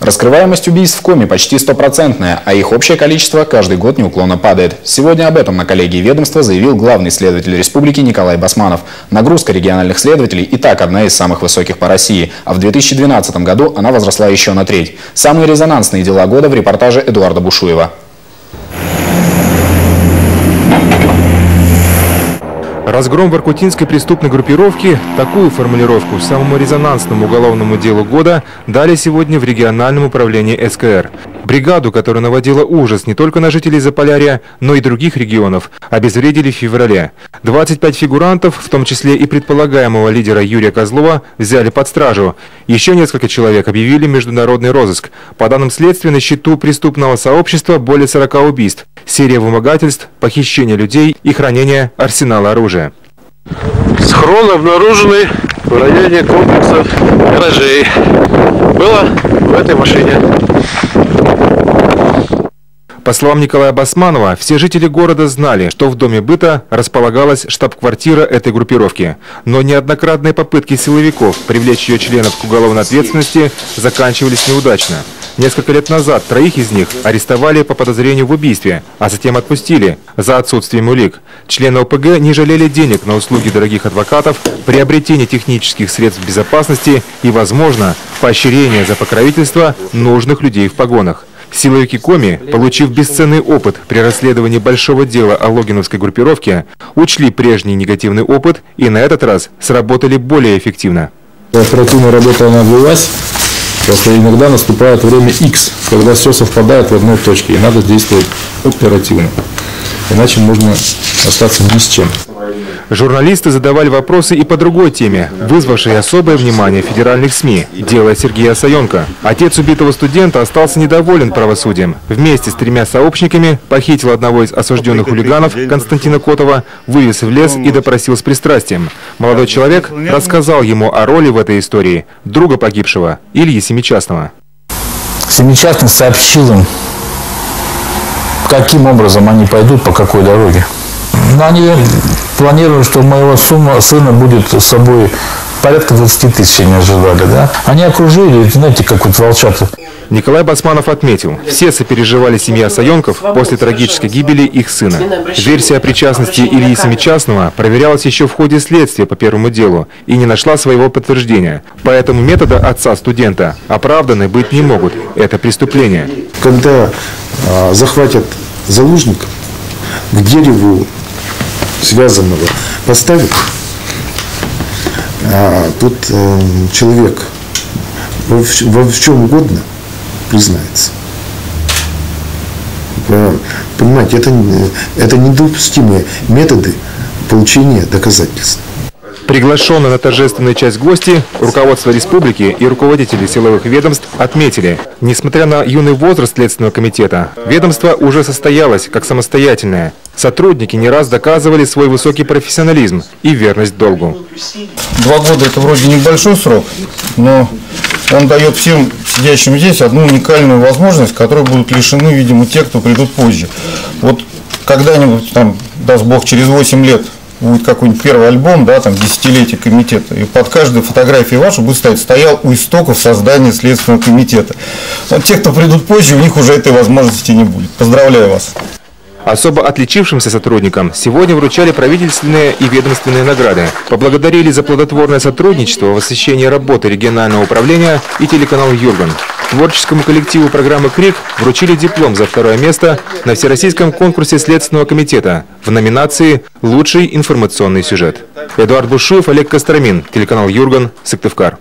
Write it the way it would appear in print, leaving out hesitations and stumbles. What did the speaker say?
Раскрываемость убийств в Коми почти 100%, а их общее количество каждый год неуклонно падает. Сегодня об этом на коллегии ведомства заявил главный следователь республики Николай Басманов. Нагрузка региональных следователей и так одна из самых высоких по России, а в 2012 году она возросла еще на треть. Самые резонансные дела года в репортаже Эдуарда Бушуева. Разгром воркутинской преступной группировки – такую формулировку самому резонансному уголовному делу года дали сегодня в региональном управлении СКР. Бригаду, которая наводила ужас не только на жителей Заполярья, но и других регионов, обезвредили в феврале. 25 фигурантов, в том числе и предполагаемого лидера Юрия Козлова, взяли под стражу. Еще несколько человек объявили международный розыск. По данным следствия, на счету преступного сообщества более 40 убийств, серия вымогательств, похищения людей и хранения арсенала оружия. Схрон обнаруженный в районе комплекса гаражей. Было в этой машине. По словам Николая Басманова, все жители города знали, что в доме быта располагалась штаб-квартира этой группировки. Но неоднократные попытки силовиков привлечь ее членов к уголовной ответственности заканчивались неудачно. Несколько лет назад 3 из них арестовали по подозрению в убийстве, а затем отпустили за отсутствием улик. Члены ОПГ не жалели денег на услуги дорогих адвокатов, приобретение технических средств безопасности и, возможно, поощрение за покровительство нужных людей в погонах. Силовики Коми, получив бесценный опыт при расследовании большого дела о логиновской группировке, учли прежний негативный опыт и на этот раз сработали более эффективно. Оперативная работа наблюдалась, просто иногда наступает время X, когда все совпадает в одной точке и надо действовать оперативно. Иначе можно остаться ни с чем. Журналисты задавали вопросы и по другой теме, вызвавшей особое внимание федеральных СМИ – дело Сергея Саенко. Отец убитого студента остался недоволен правосудием. Вместе с 3 сообщниками похитил одного из осужденных хулиганов, Константина Котова, вывез в лес и допросил с пристрастием. Молодой человек рассказал ему о роли в этой истории друга погибшего, Ильи Семичастного. Семичастный сообщил им, каким образом они пойдут, по какой дороге. Но они планировали, что у моего сына будет с собой порядка 20 тысяч, они ожидали, да? Они окружили, знаете, как вот волчата. Николай Басманов отметил, все сопереживали семья Саенков после трагической гибели их сына. Версия о причастности Ильи Семичастного проверялась еще в ходе следствия по первому делу и не нашла своего подтверждения. Поэтому методы отца студента оправданы быть не могут. Это преступление. Когда захватят заложников, к дереву связанного поставят, тут человек во чем угодно признается. Понимаете, это недопустимые методы получения доказательств. Приглашенные на торжественную часть гости, руководство республики и руководители силовых ведомств отметили, несмотря на юный возраст Следственного комитета, ведомство уже состоялось как самостоятельное. Сотрудники не раз доказывали свой высокий профессионализм и верность долгу. 2 года – это вроде небольшой срок, но он дает всем сидящим здесь одну уникальную возможность, которой будут лишены, видимо, те, кто придут позже. Вот когда-нибудь, там, даст Бог, через 8 лет будет какой-нибудь первый альбом, да, там, 10-летие комитета, и под каждой фотографией вашу будет стоял у истоков создания Следственного комитета. Но те, кто придут позже, у них уже этой возможности не будет. Поздравляю вас. Особо отличившимся сотрудникам сегодня вручали правительственные и ведомственные награды. Поблагодарили за плодотворное сотрудничество в освещении работы регионального управления и телеканал «Юрган». Творческому коллективу программы «Крик» вручили диплом за 2-е место на Всероссийском конкурсе Следственного комитета в номинации «Лучший информационный сюжет». Эдуард Бушуев, Олег Костромин, телеканал «Юрган», Сыктывкар.